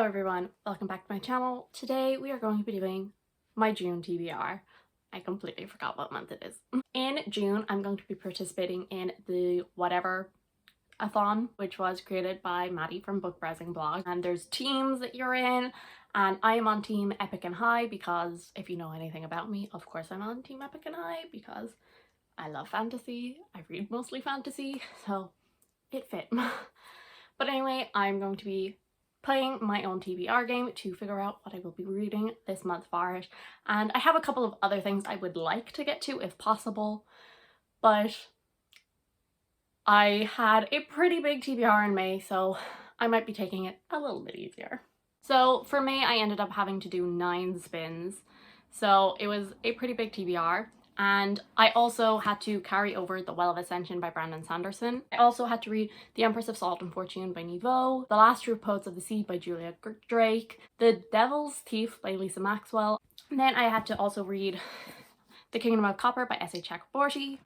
Hello everyone, welcome back to my channel. Today we are going to be doing my June TBR. I completely forgot what month it is. In June, I'm going to be participating in the Whatever-You-Want-A-Thon, which was created by Maddie from Book Browsing Blog. And there's teams that you're in, and I am on Team Epic and High because if you know anything about me, of course I'm on Team Epic and High because I love fantasy. I read mostly fantasy, so it fit. But anyway, I'm going to be playing my own TBR game to figure out what I will be reading this month for it. And I have a couple of other things I would like to get to if possible, but I had a pretty big TBR in May, so I might be taking it a little bit easier. So for May, I ended up having to do 9 spins, so it was a pretty big TBR. And I also had to carry over The Well of Ascension by Brandon Sanderson. I also had to read The Empress of Salt and Fortune by Niveau, The Last True Poets of the Sea by Julia Drake, The Devil's Thief by Lisa Maxwell. And then I had to also read The Kingdom of Copper by S.A. Chakraborty,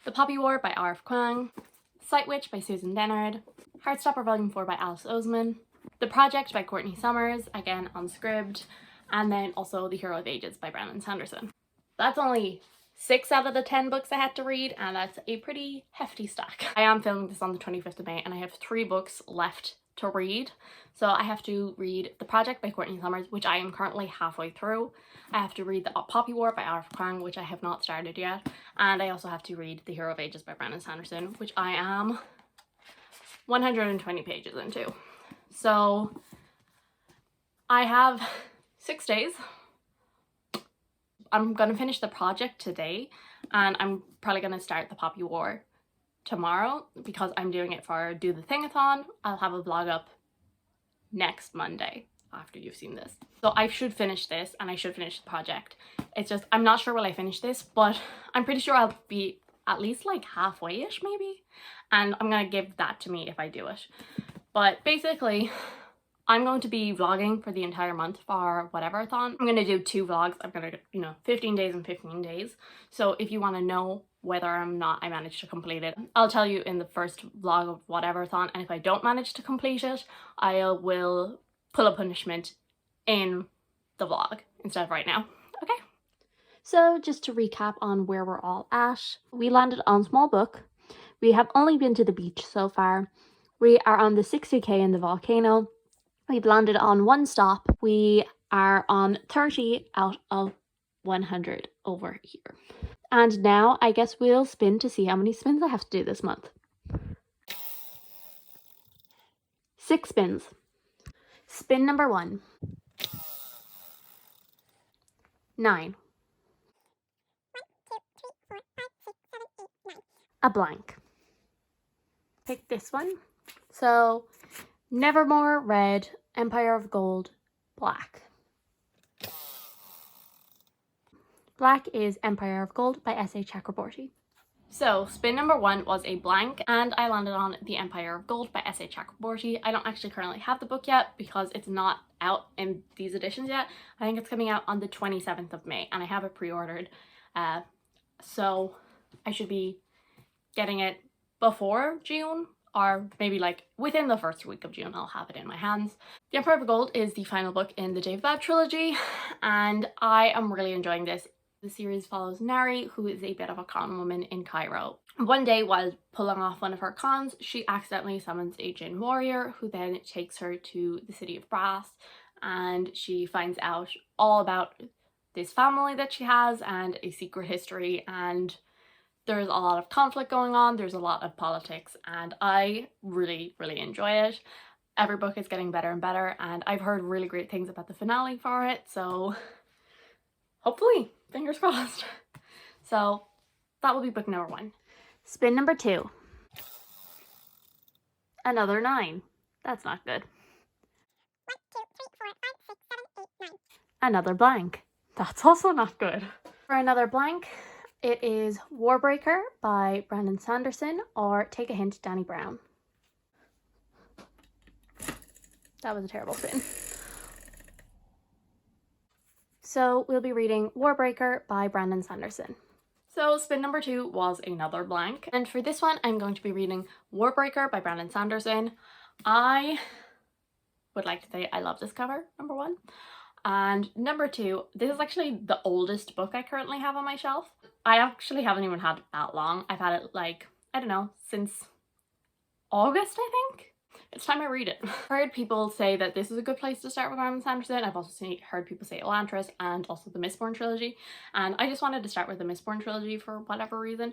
The Poppy War by R.F. Kuang, Sight Witch by Susan Dennard, Heartstopper Volume 4 by Alice Oseman, The Project by Courtney Summers, again on SCRIBD, and then also The Hero of Ages by Brandon Sanderson. That's only 6 out of the 10 books I had to read, and that's a pretty hefty stack. I am filming this on the 25th of May, and I have 3 books left to read. So I have to read The Project by Courtney Summers, which I am currently halfway through. I have to read The Poppy War by R.F. Kuang, which I have not started yet. And I also have to read The Hero of Ages by Brandon Sanderson, which I am 120 pages into. So I have 6 days. I'm gonna finish The Project today, and I'm probably gonna start The Poppy War tomorrow because I'm doing it for Do the Thing-a-thon. I'll have a vlog up next Monday after you've seen this. So I should finish this, and I should finish The Project. It's just, I'm not sure will I finish this, but I'm pretty sure I'll be at least like halfway-ish maybe, and I'm gonna give that to me if I do it. But basically, I'm going to be vlogging for the entire month for Whatever-A-Thon. I'm going to do 2 vlogs. I'm going to, 15 days and 15 days. So if you want to know whether or not I managed to complete it, I'll tell you in the first vlog of Whatever-A-Thon. And if I don't manage to complete it, I will pull a punishment in the vlog instead of right now. Okay? So just to recap on where we're all at, we landed on Small Book. We have only been to the beach so far. We are on the 60k in the volcano. We've landed on 1 stop. We are on 30 out of 100 over here. And now I guess we'll spin to see how many spins I have to do this month. 6 spins. Spin number 1. 9. A blank. Pick this one. So, Nevermore, red. Empire of Gold, black. Black is Empire of Gold by S.A. Chakraborty. So spin number 1 was a blank, and I landed on The Empire of Gold by S.A. Chakraborty. I don't actually currently have the book yet because it's not out in these editions yet. I think it's coming out on the 27th of May, and I have it pre-ordered. So I should be getting it before June, or maybe like within the first week of June I'll have it in my hands. The Empire of Gold is the final book in the Dave Bab trilogy, and I am really enjoying this. The series follows Nari, who is a bit of a con woman in Cairo. One day while pulling off one of her cons, she accidentally summons a Jinn warrior who then takes her to the city of Brass, and she finds out all about this family that she has and a secret history, and there's a lot of conflict going on, there's a lot of politics, and I really, really enjoy it. Every book is getting better and better, and I've heard really great things about the finale for it, so hopefully, fingers crossed. So that will be book number 1. Spin number 2. Another 9. That's not good. 1, 2, 3, 4, 5, 6, 7, 8, 9. Another blank. That's also not good. For another blank, it is Warbreaker by Brandon Sanderson, or Take a Hint, Danny Brown. That was a terrible spin. So we'll be reading Warbreaker by Brandon Sanderson. So spin number 2 was another blank, and for this one I'm going to be reading Warbreaker by Brandon Sanderson. I would like to say I love this cover, number one. And number two, this is actually the oldest book I currently have on my shelf. I actually haven't even had it that long. I've had it like, I don't know, since August, I think. It's time I read it. I've heard people say that this is a good place to start with Brandon Sanderson. I've also heard people say Elantris and also the Mistborn trilogy. And I just wanted to start with the Mistborn trilogy for whatever reason.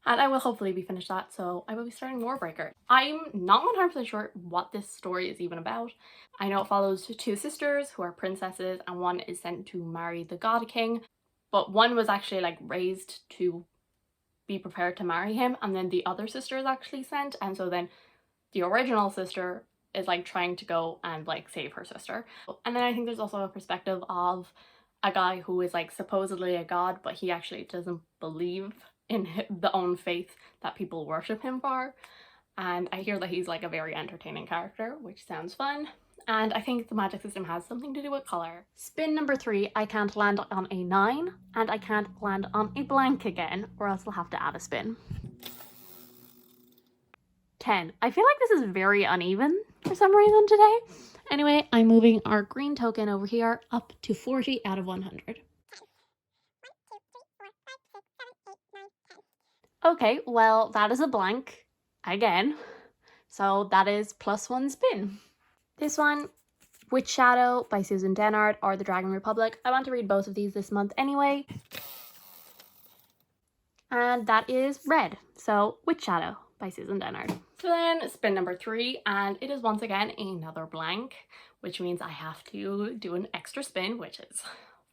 And I will hopefully be finished that, so I will be starting Warbreaker. I'm not 100% sure what this story is even about. I know it follows two sisters who are princesses, and one is sent to marry the God King, but one was actually like raised to be prepared to marry him, and then the other sister is actually sent, and so then the original sister is like trying to go and like save her sister. And then I think there's also a perspective of a guy who is like supposedly a god, but he actually doesn't believe in the own faith that people worship him for. And I hear that he's like a very entertaining character, which sounds fun. And I think the magic system has something to do with colour. Spin number 3, I can't land on a 9, and I can't land on a blank again, or else we'll have to add a spin. 10. I feel like this is very uneven for some reason today. Anyway, I'm moving our green token over here up to 40 out of 100. Okay, well, that is a blank again. So that is +1 spin. This one, Witch Shadow by Susan Dennard or The Dragon Republic. I want to read both of these this month anyway. And that is red. So Witch Shadow by Susan Dennard. So then spin number 3, and it is once again another blank, which means I have to do an extra spin, which is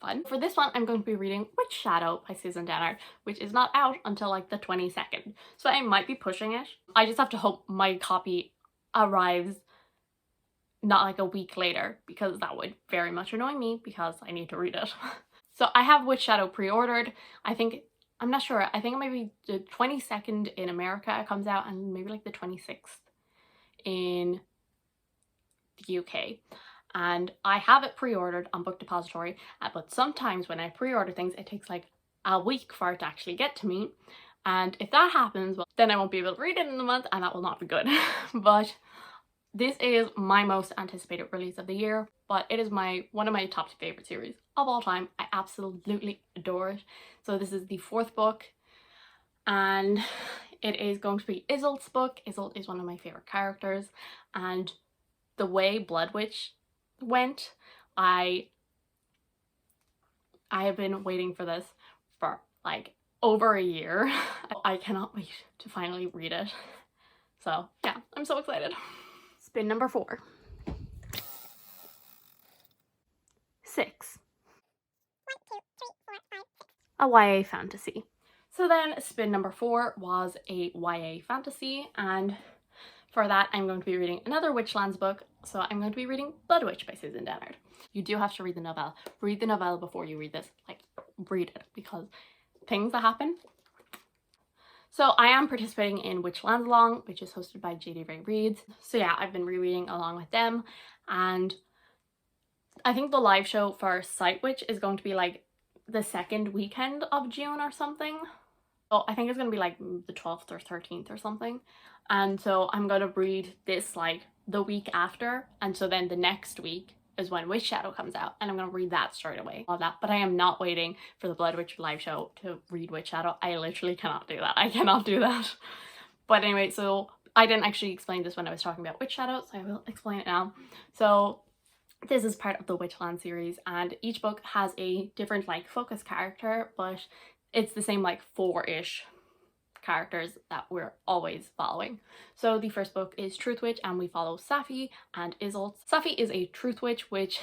fun. For this one, I'm going to be reading Witch Shadow by Susan Dennard, which is not out until like the 22nd. So I might be pushing it. I just have to hope my copy arrives not like a week later, because that would very much annoy me because I need to read it. So I have Witch Shadow pre-ordered. I'm not sure. I think it might be the 22nd in America it comes out, and maybe like the 26th in the UK. And I have it pre-ordered on Book Depository, but sometimes when I pre-order things, it takes like a week for it to actually get to me. And if that happens, well, then I won't be able to read it in a month, and that will not be good. But this is my most anticipated release of the year, but it is one of my top 2 favorite series of all time. I absolutely adore it. So this is the 4th book, and it is going to be Isolde's book. Isolde is one of my favorite characters, and the way Blood Witch went, I have been waiting for this for like over a year. I cannot wait to finally read it. So yeah, I'm so excited. Spin number 4. 6. A YA fantasy. So then spin number 4 was a YA fantasy, and for that I'm going to be reading another Witchlands book. So I'm going to be reading Blood Witch by Susan Dennard. You do have to read the novella. Read the novella before you read this. Like, read it, because things that happen. So I am participating in Witchlands Along, which is hosted by JD Ray Reads. So yeah, I've been rereading along with them, and I think the live show for Sight Witch is going to be like the 2nd weekend of June or something. So I think it's going to be like the 12th or 13th or something. And so I'm going to read this like the week after, and so then the next week is when Witch Shadow comes out, and I'm going to read that straight away. All that, but I am not waiting for the Blood Witch live show to read Witch Shadow. I literally cannot do that. I cannot do that. But anyway, so I didn't actually explain this when I was talking about Witch Shadow, so I will explain it now. So this is part of the Witchland series, and each book has a different like focus character, but it's the same like 4-ish characters that we're always following. So the first book is Truth Witch, and we follow Safi and Isolde. Safi is a Truth Witch, which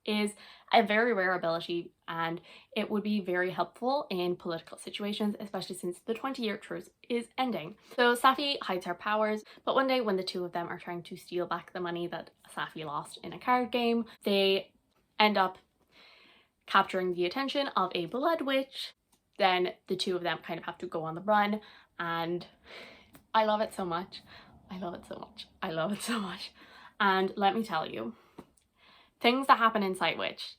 is a very rare ability, and it would be very helpful in political situations, especially since the 20-year truce is ending. So Safi hides her powers, but one day when the two of them are trying to steal back the money that Safi lost in a card game, they end up capturing the attention of a Blood Witch. Then the two of them kind of have to go on the run, and I love it so much. I love it so much. I love it so much. And let me tell you, things that happen in Sight Witch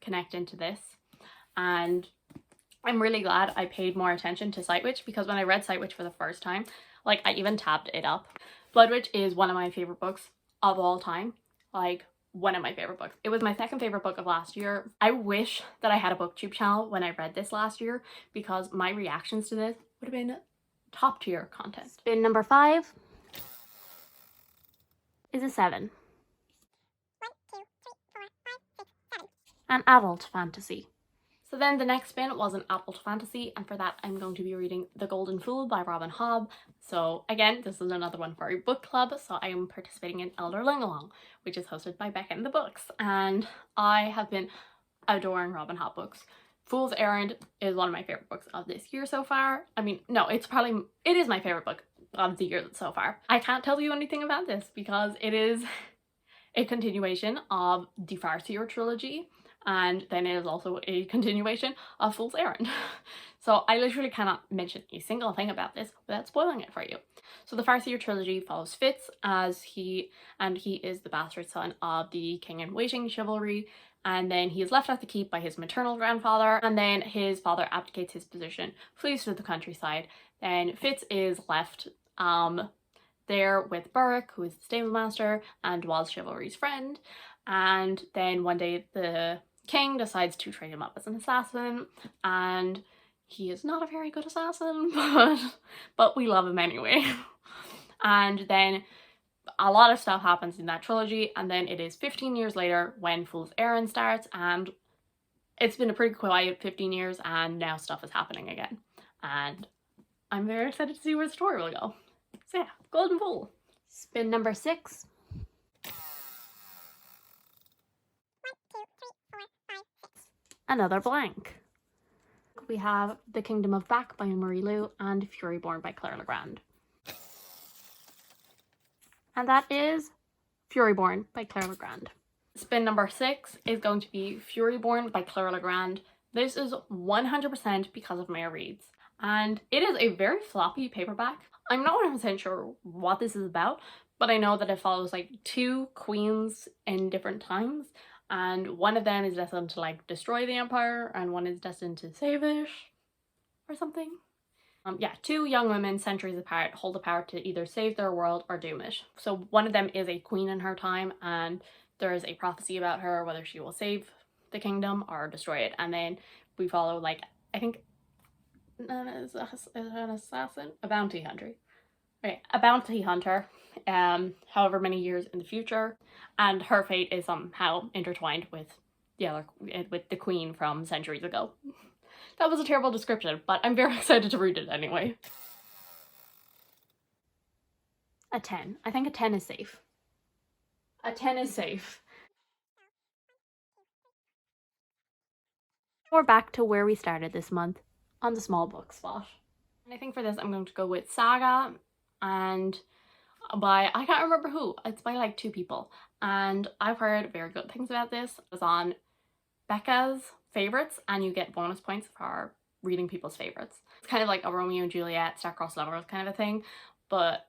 connect into this, and I'm really glad I paid more attention to Sight Witch, because when I read Sight Witch for the first time, like I even tabbed it up, Blood Witch is one of my favorite books of all time. Like, one of my favorite books. It was my second favorite book of last year. I wish that I had a booktube channel when I read this last year, because my reactions to this would have been top tier content. Spin number 5 is a 7. 1, 2, 3, 4, 5, 6, 7. An adult fantasy. So then the next spin was an adult fantasy, and for that I'm going to be reading The Golden Fool by Robin Hobb. So again, this is another one for a book club, so I am participating in Elder Lingalong, which is hosted by Becca in the Books, and I have been adoring Robin Hobb books. Fool's Errand is one of my favorite books of this year so far. I mean, no, it is my favorite book of the year so far. I can't tell you anything about this because it is a continuation of the Farseer trilogy, and then it is also a continuation of Fool's Errand. So I literally cannot mention a single thing about this without spoiling it for you. So the Farseer trilogy follows Fitz as he is the bastard son of the king-in-waiting chivalry, and then he is left at the keep by his maternal grandfather, and then his father abdicates his position, flees to the countryside. Then Fitz is left there with Burrick, who is the stable master and was chivalry's friend, and then one day the king decides to train him up as an assassin, and he is not a very good assassin, but we love him anyway. And then a lot of stuff happens in that trilogy, and then it is 15 years later when Fool's Errand starts, and it's been a pretty quiet 15 years, and now stuff is happening again. And I'm very excited to see where the story will go. So yeah, Golden Fool. Spin number 6. 1, 2, 3, 4, 5, 6. Another blank. We have The Kingdom of Back by Marie Lu and Furyborn by Claire Legrand. And that is Furyborn by Claire Legrand. Spin number 6 is going to be Furyborn by Claire Legrand. This is 100% because of Maya Reads, and it is a very floppy paperback. I'm not 100% sure what this is about, but I know that it follows like 2 queens in different times, and one of them is destined to like destroy the empire, and one is destined to save it, or something. Yeah, 2 young women centuries apart hold the power to either save their world or doom it. So one of them is a queen in her time, and there is a prophecy about her, whether she will save the kingdom or destroy it. And then we follow, like, I think, is an assassin? A bounty hunter. Okay, a bounty hunter, however many years in the future, and her fate is somehow intertwined with the queen from centuries ago. That was a terrible description, but I'm very excited to read it anyway. A 10. I think a 10 is safe. A 10 is safe. We're back to where we started this month, on the small book spot. And I think for this I'm going to go with Saga, and by, I can't remember who, it's by like 2 people. And I've heard very good things about this. It's on Becca's favorites, and you get bonus points for reading people's favorites. It's kind of like a Romeo and Juliet, star-crossed lovers kind of a thing, but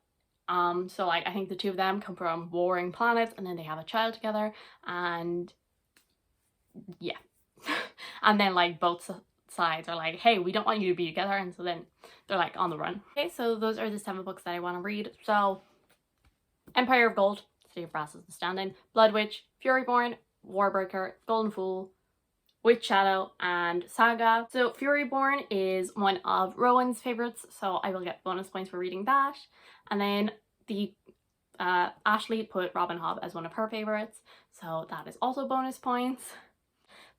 so like I think the 2 of them come from warring planets, and then they have a child together, and yeah. And then like both sides are like, hey, we don't want you to be together, and so then they're like on the run. Okay, so those are the 7 books that I want to read. So Empire of Gold, City of Brass is the stand-in, Blood Witch, Furyborn, Warbreaker, Golden Fool, Witch Shadow, and Saga. So Furyborn is one of Rowan's favorites, so I will get bonus points for reading that. And then the Ashley put Robin Hobb as one of her favorites, so that is also bonus points.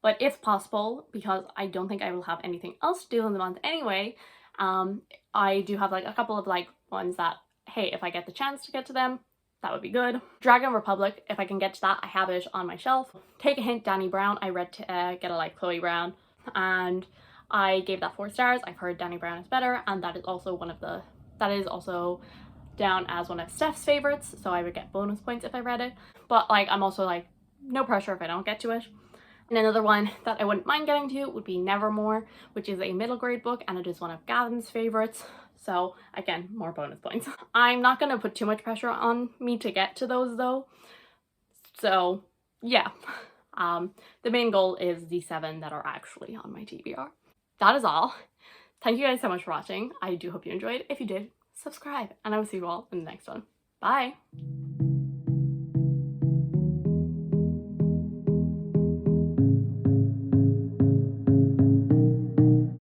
But if possible, because I don't think I will have anything else to do in the month anyway, I do have like a couple of like ones that, hey, if I get the chance to get to them, that would be good. Dragon Republic, if I can get to that, I have it on my shelf. Take a Hint, Dani Brown. I read Get a Life, Chloe Brown, and I gave that 4 stars. I've heard Dani Brown is better, and that is also down as one of Steph's favorites, so I would get bonus points if I read it. But like, I'm also like, no pressure if I don't get to it. And another one that I wouldn't mind getting to would be Nevermore, which is a middle grade book, and it is one of Gavin's favorites. So again, more bonus points. I'm not going to put too much pressure on me to get to those though. So yeah, the main goal is the 7 that are actually on my TBR. That is all. Thank you guys so much for watching. I do hope you enjoyed. If you did, subscribe, and I will see you all in the next one. Bye!